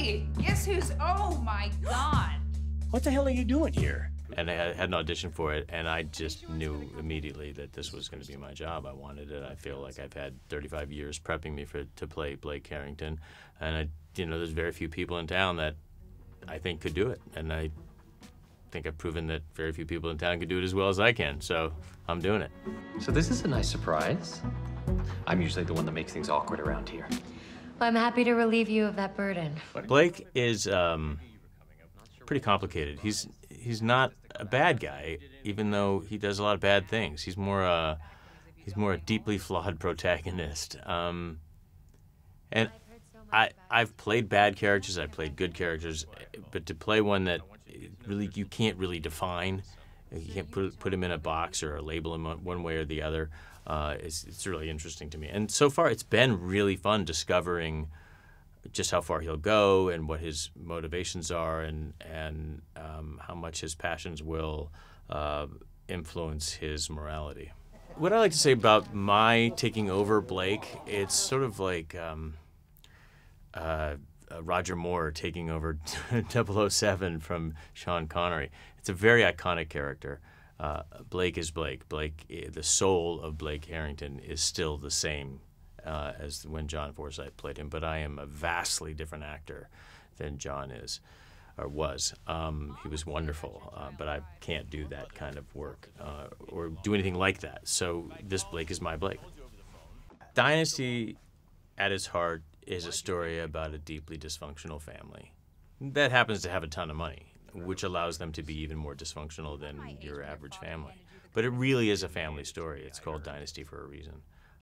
Hey, guess who's, oh my God. What the hell are you doing here? And I had an audition for it, and I just knew immediately that this was going to be my job. I wanted it. I feel like I've had 35 years prepping me to play Blake Carrington, and there's very few people in town that I think could do it, and I think I've proven that very few people in town can do it as well as I can, so I'm doing it. So this is a nice surprise. I'm usually the one that makes things awkward around here. Well, I'm happy to relieve you of that burden. Blake is pretty complicated. He's not a bad guy, even though he does a lot of bad things. He's more a deeply flawed protagonist. And I've played bad characters, I've played good characters, but to play one that really you can't really define, you can't put him in a box or label him one way or the other, it's really interesting to me. And so far it's been really fun discovering just how far he'll go and what his motivations are and how much his passions will influence his morality. What I like to say about my taking over Blake, it's sort of like Roger Moore taking over 007 from Sean Connery. It's a very iconic character. Blake is Blake. Blake, the soul of Blake Carrington is still the same as when John Forsythe played him, but I am a vastly different actor than John is, or was. He was wonderful, but I can't do that kind of work or do anything like that. So this Blake is my Blake. Dynasty, at its heart, is a story about a deeply dysfunctional family that happens to have a ton of money, which allows them to be even more dysfunctional than your average family. But it really is a family story. It's called Dynasty for a reason.